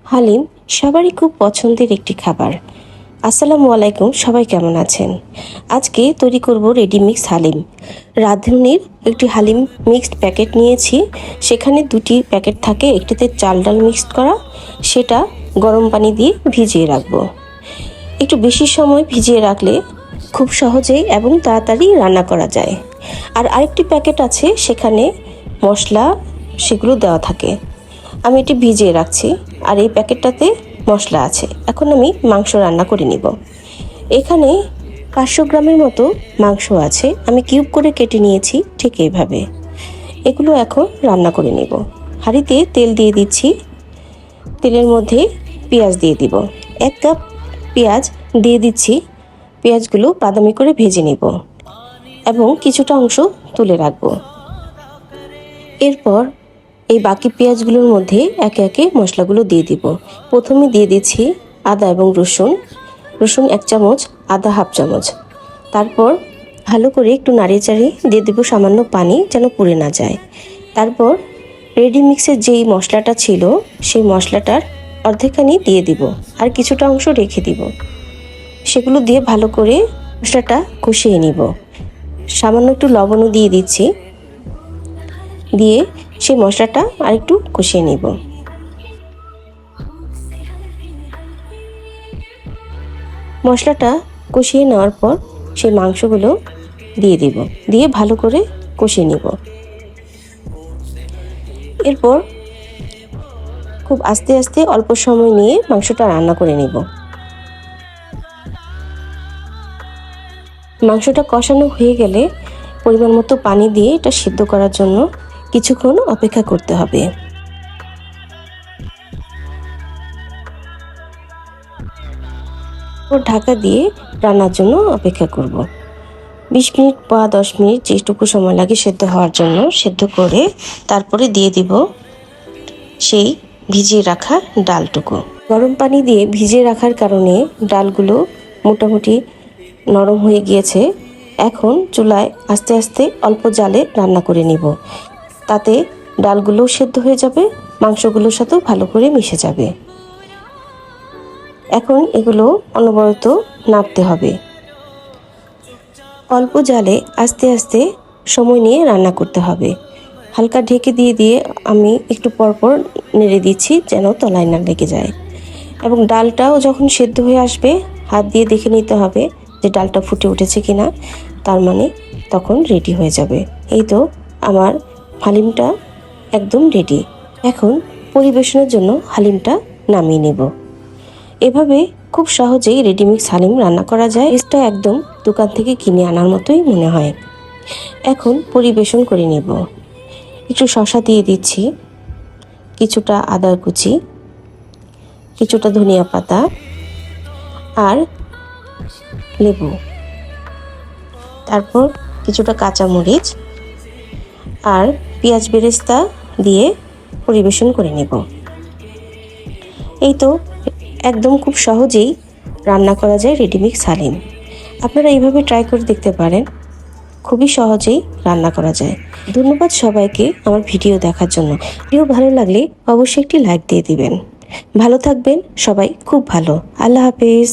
হালিম সবারই খুব পছন্দের একটি খাবার। আসসালামু আলাইকুম, সবাই কেমন আছেন? আজকে তৈরি করব রেডিমিক্স হালিম। রাঁধুনির একটি হালিম মিক্সড প্যাকেট নিয়েছি। সেখানে দুটি প্যাকেট থাকে, একটিতে চাল ডাল মিক্সড করা, সেটা গরম পানি দিয়ে ভিজিয়ে রাখবো। একটু বেশি সময় ভিজিয়ে রাখলে খুব সহজেই এবং তাড়াতাড়ি রান্না করা যায়। আর আরেকটি প্যাকেট আছে, সেখানে মশলা সেগুলো দেওয়া থাকে। আমি এটি ভিজিয়ে রাখছি, আর এই প্যাকেটটাতে মশলা আছে। এখন আমি মাংস রান্না করে নিব। এখানে 500 গ্রামের মতো মাংস আছে, আমি কিউব করে কেটে নিয়েছি ঠিক এইভাবে। এগুলো এখন রান্না করে নেব। হাঁড়িতে তেল দিয়ে দিচ্ছি, তেলের মধ্যে পেঁয়াজ দিয়ে দিব। 1 কাপ পেঁয়াজ দিয়ে দিচ্ছি। পেঁয়াজগুলো বাদামি করে ভেজে নেব এবং কিছুটা অংশ তুলে রাখবো। এরপর এই বাকি পেঁয়াজগুলোর মধ্যে একে একে মশলাগুলো দিয়ে দিব। প্রথমে দিয়ে দিচ্ছি আদা এবং রসুন 1 চামচ, আদা 1/2 চামচ। তারপর ভালো করে একটু নাড়িয়ে চাড়িয়ে দিয়ে দেবো সামান্য পানি, যেন পুড়ে না যায়। তারপর রেডি মিক্সের যেই মশলাটা ছিল, সেই মশলাটার অর্ধেকখানি দিয়ে দিব, আর কিছুটা অংশ রেখে দিব। সেগুলো দিয়ে ভালো করে মশলাটা কষিয়ে নিব। সামান্য একটু লবণও দিয়ে দিচ্ছি, দিয়ে সেই মশলাটা আরেকটু কষিয়ে নিব। মশলাটা কষিয়ে নেওয়ার পর সেই মাংসগুলো দিয়ে দিব, দিয়ে ভালো করে কষিয়ে নিব। এরপর খুব আস্তে আস্তে অল্প সময় নিয়ে মাংসটা রান্না করে নিব। মাংসটা কষানো হয়ে গেলে পরিমাণ মতো পানি দিয়ে এটা সিদ্ধ করার জন্য কিছুক্ষণ অপেক্ষা করতে হবে। ঢাকা দিয়ে রান্নার জন্য অপেক্ষা করব। 20 মিনিট বা 10 মিনিট যেটুকু সময় লাগে সেদ্ধ হওয়ার জন্য, সেদ্ধ করে তারপরে দিয়ে দিব সেই ভিজিয়ে রাখা ডালটুকু। গরম পানি দিয়ে ভিজিয়ে রাখার কারণে ডালগুলো মোটামুটি নরম হয়ে গিয়েছে। এখন চুলায় আস্তে আস্তে অল্প জালে রান্না করে নিব। তাতে ডালগুলো সেদ্ধ হয়ে যাবে, মাংসগুলোর সাথেও ভালো করে মিশে যাবে। এখন এগুলো অনবরত নাড়তে হবে। অল্প জালে আস্তে আস্তে সময় নিয়ে রান্না করতে হবে। হালকা ঢেকে দিয়ে দিয়ে আমি একটু পরপর নেড়ে দিচ্ছি, যেন তলায় না লেগে যায়। এবং ডালটাও যখন সেদ্ধ হয়ে আসবে, হাত দিয়ে দেখে নিতে হবে যে ডালটা ফুটে উঠেছে কিনা, তার মানে তখন রেডি হয়ে যাবে। এই তো আমার হালিমটা একদম রেডি। এখন পরিবেশনের জন্য হালিমটা নামিয়ে নেব। এভাবে খুব সহজেই রেডিমিক্স হালিম রান্না করা যায়। এটা একদম দোকান থেকে কিনে আনার মতোই মনে হয়। এখন পরিবেশন করে নেব। একটু শসা দিয়ে দিচ্ছি, কিছুটা আদা কুচি, কিছুটা ধনিয়া পাতা আর লেবু, তারপর কিছুটা কাঁচামরিচ আর পেঁয়াজ বেরেস্তা দিয়ে পরিবেশন করে নেব। এই তো একদম খুব সহজেই রান্না করা যায় রেডিমিক্স হালিম। আপনারা এইভাবে ট্রাই করে দেখতে পারেন, খুবই সহজেই রান্না করা যায়। ধন্যবাদ সবাইকে আমার ভিডিও দেখার জন্য। ভিডিও ভালো লাগলে অবশ্যই একটি লাইক দিয়ে দিবেন। ভালো থাকবেন সবাই, খুব ভালো। আল্লাহ হাফেজ।